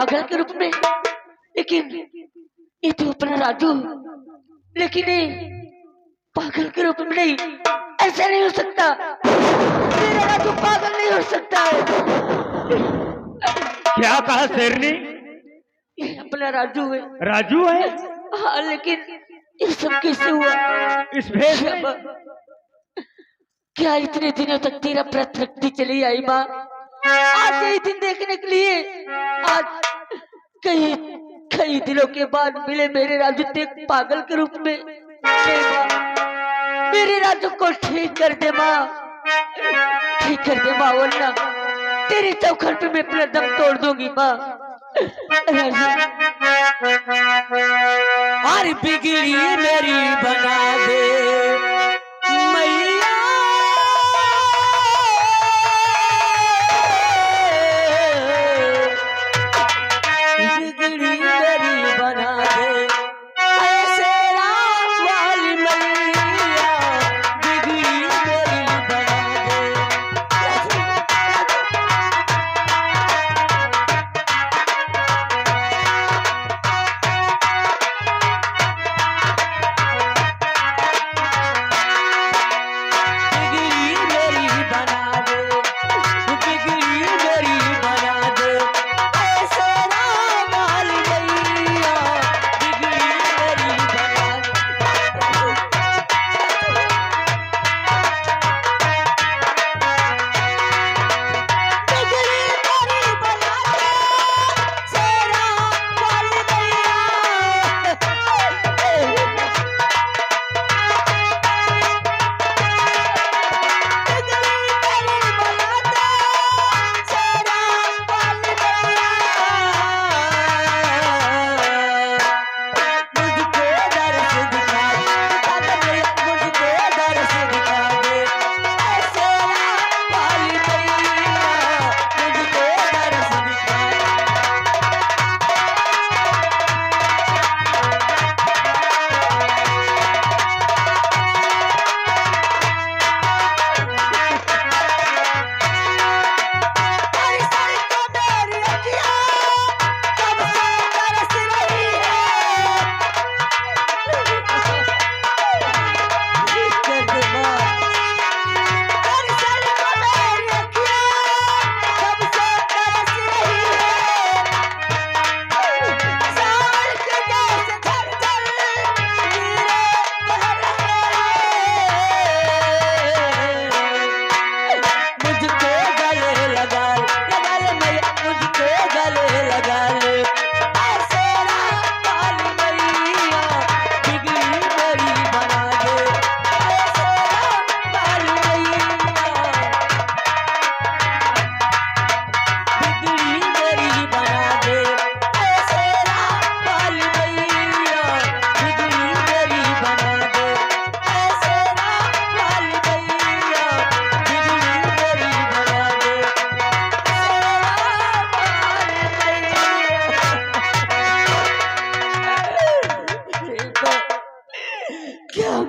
पागल के रूप में, लेकिन ये तो अपना राजू, लेकिन ये पागल के रूप में नहीं, ऐसा नहीं हो सकता। मेरा राजू पागल नहीं हो सकता है। क्या कहा शेरनी? ये अपना राजू है। राजू है? हाँ, लेकिन ये सब कैसे हुआ? इस भेष में? क्या इतने दिनों तक तेरा व्रत रखती चली आई माँ? आज यही दिन देखने के लिए, आज कई दिनों के बाद मिले मेरे राजू तेरे पागल के रूप में। मेरे राजू को ठीक कर दे माँ, ठीक कर दे माँ, वरना तेरे चौखट पे मैं अपना दम तोड़ दूंगी माँ। और बिगड़ी मेरी बना दे मैया, बिगड़ी मेरी बना दे ऐसे राम वाली मैया, बिगड़ी मेरी बना दे।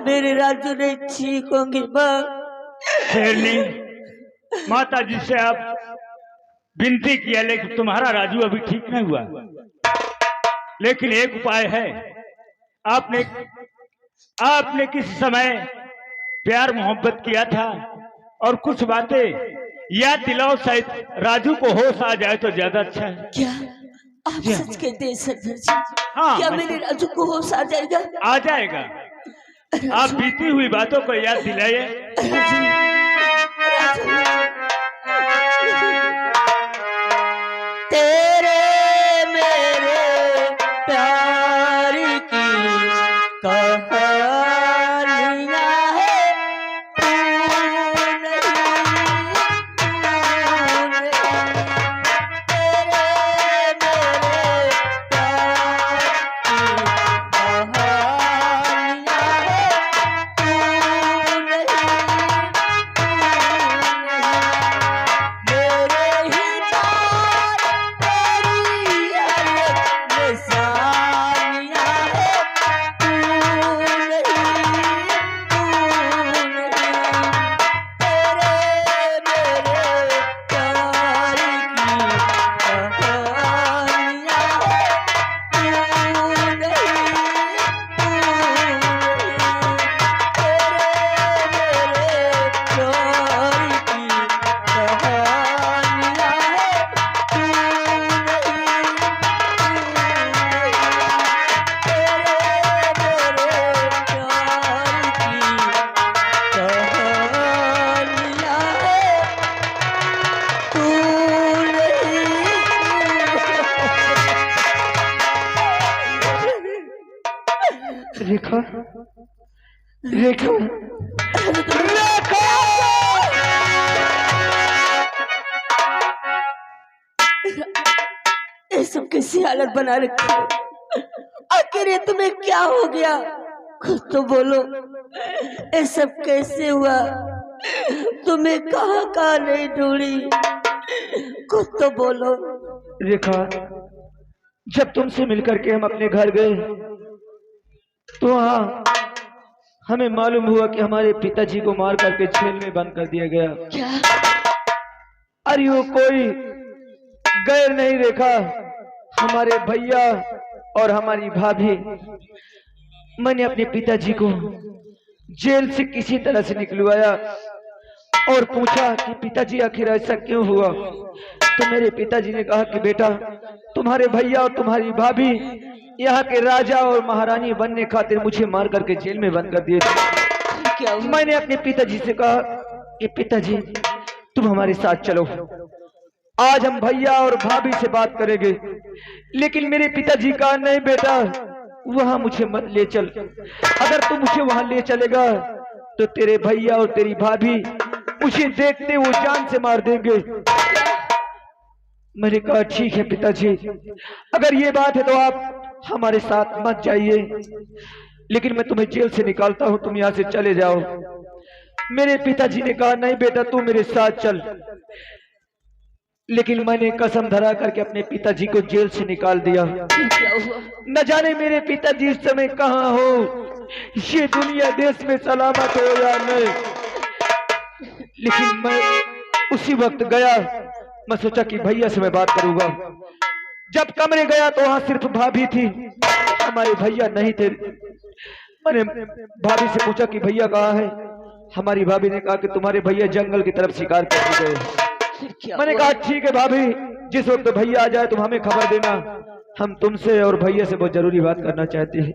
मेरे राजू नहीं ठीक होंगे माँ। शेरनी, माता जी से आप विनती किया, लेकिन तुम्हारा राजू अभी ठीक नहीं हुआ। लेकिन एक उपाय है। आपने किसी समय प्यार मोहब्बत किया था और कुछ बातें याद दिलाओ, शायद राजू को होश आ जाए तो ज्यादा अच्छा है। क्या आप सच कहते हैं सरदार जी? हाँ, क्या मेरे राजू को होश आ जाएगा? आ जाएगा। आप बीती हुई बातों को याद दिलाइए। तेरे मेरे प्यार की कहानियां है, तू नहीं, तेरे मेरे प्यार की कहानियां है, तू नहीं रेखा, रेखा, रेखा! ये सब कैसी हालत बना रखी है? आखिर ये तुम्हें क्या हो गया? कुछ तो बोलो, ये सब कैसे हुआ? तुम्हें कहाँ कहाँ नहीं ढूंढी? कुछ तो बोलो। रेखा, जब तुमसे मिलकर के हम अपने घर गए तो वहाँ हमें मालूम हुआ कि हमारे पिताजी को मार करके जेल में बंद कर दिया गया। क्या? अरे वो कोई गैर नहीं रेखा, हमारे भैया और हमारी भाभी। मैंने अपने पिताजी को जेल से किसी तरह से निकलवाया और पूछा कि पिताजी आखिर ऐसा क्यों हुआ? तो मेरे पिताजी ने कहा कि बेटा, तुम्हारे भैया और तुम्हारी भाभी यहाँ के राजा और महारानी बनने खातिर मुझे मार करके जेल में बंद कर दिए थे। क्या? मैंने अपने पिताजी से कहा कि पिताजी तुम हमारे साथ चलो, आज हम भैया और भाभी से बात करेंगे। लेकिन मेरे पिताजी कहा नहीं बेटा, वहां मुझे मत ले चल। अगर तू मुझे वहां ले चलेगा तो तेरे भैया और तेरी भाभी मुझे देखते वो जान से मार देंगे। मैंने कहा ठीक है पिताजी, अगर ये बात है तो आप हमारे साथ मत जाइए, लेकिन मैं तुम्हें जेल से निकालता हूं, तुम यहाँ से चले जाओ। मेरे पिताजी ने कहा नहीं बेटा, तू मेरे साथ चल। लेकिन मैंने कसम धरा करके अपने पिताजी को जेल से निकाल दिया। क्या हुआ? न जाने मेरे पिताजी इस समय कहाँ हो, ये दुनिया देश में सलामत हो या नहीं। लेकिन मैं उसी वक्त गया, मैं सोचा कि भैया से मैं बात करूंगा। जब कमरे गया तो वहां सिर्फ भाभी थी, हमारे भैया नहीं थे। मैंने भाभी से पूछा कि भैया कहाँ है? हमारी भाभी ने कहा कि तुम्हारे भैया जंगल की तरफ शिकार करने गए। मैंने कहा ठीक है भाभी, जिस वक्त भैया आ जाए तुम हमें खबर देना, हम तुमसे और भैया से बहुत जरूरी बात करना चाहते हैं।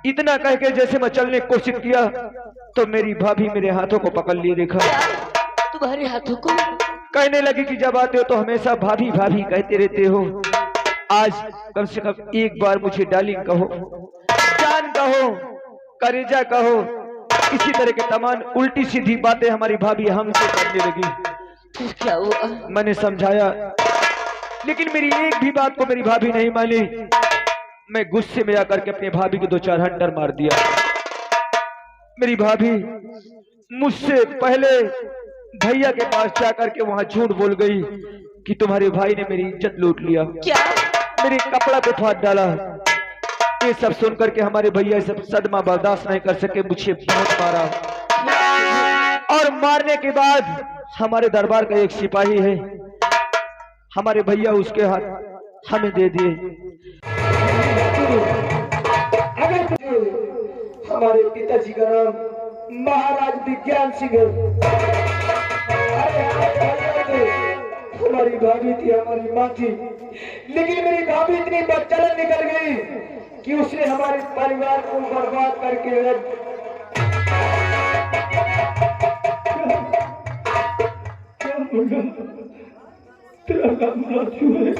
इतना कह के जैसे मैं चलने की कोशिश किया तो मेरी भाभी मेरे हाथों को पकड़ लिए। देखा, तुम्हारे हाथों को? कहने लगी कि जब आते हो तो हमेशा भाभी भाभी कहते रहते हो, आज कम से कम एक बार मुझे डार्लिंग कहो, जान कहो, करेजा कहो। इसी तरह के तमाम उल्टी सीधी बातें हमारी भाभी हमसे करने लगी। फिर क्या हुआ? मैंने समझाया, लेकिन मेरी एक भी बात को मेरी भाभी नहीं मानी। मैं गुस्से में आकर के अपनी भाभी को 2-4 हंटर मार दिया। मेरी भाभी मुझसे पहले भैया के पास जाकर के वहां झूठ बोल गई कि तुम्हारे भाई ने मेरी इज्जत लूट लिया। क्या? मेरे कपड़ा पे फाड़ डाला। ये सब सुनकर के हमारे भैया सब सदमा बर्दाश्त नहीं कर सके, मुझे बहुत मारा। और मारने के बाद हमारे दरबार का एक सिपाही है, हमारे भैया उसके हाथ हमें दे दिए। हमारे पिताजी का नाम महाराज विज्ञान सिंह है। हमारी भाभी थी, हमारी माँ थी, लेकिन मेरी भाभी इतनी बदचलन निकल गई कि उसने हमारे परिवार को बर्बाद करके तेरा नाम राजू है,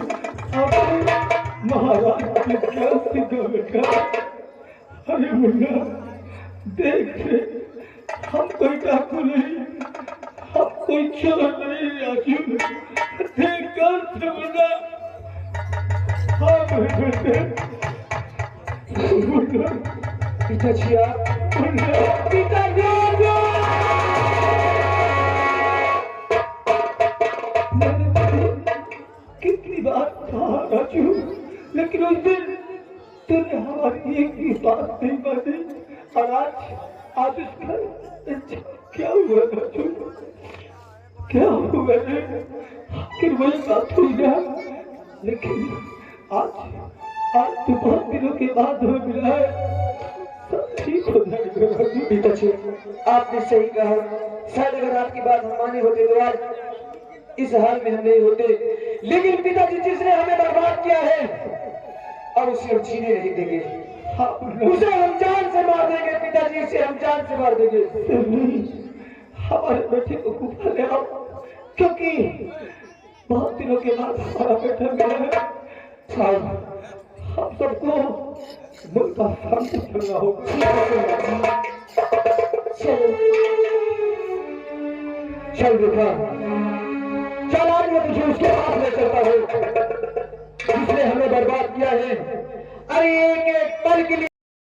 महाराज विज्ञान सिंह का बेटा। अरे मुन्ना देख, हम कोई डाकू नहीं, हम कोई चोर नहीं राजू, देख कर से मुन्ना। हाँ मेरे बेटे, मुन्ना पिताजी आप, मुन्ना पिताजी कितनी बार कहा राजू, लेकिन उस दिन तूने हमारी एक भी बात नहीं मानी। और आज इसका क्या हुआ राजू, क्या हुआ रे? आखिर वही बात हुई ना, लेकिन आज तो बहुत दिनों के बाद हमें मिला है, सब ठीक हो जाएगा। पिताजी आपने सही कहा, शायद अगर आपकी बात हम माने होते तो आज इस हाल में हम नहीं होते। लेकिन पिताजी जिसने हमें बर्बाद किया है और उसे हम जीने नहीं देंगे, उसे हम जान से मार देंगे। पिताजी उसे हम जान से मार देंगे। हमारे बेटे को गुफा ले आओ, क्योंकि बहुत दिनों के बाद हमारा बेटा मिला है। हम सबको मुर्दा सामने चलना होगा। चलो चल रुका, चल आज मैं तुझे उसके पास ले चलता हूँ जिसने हमें बर्बाद किया है। अरे एक एक पल के लिए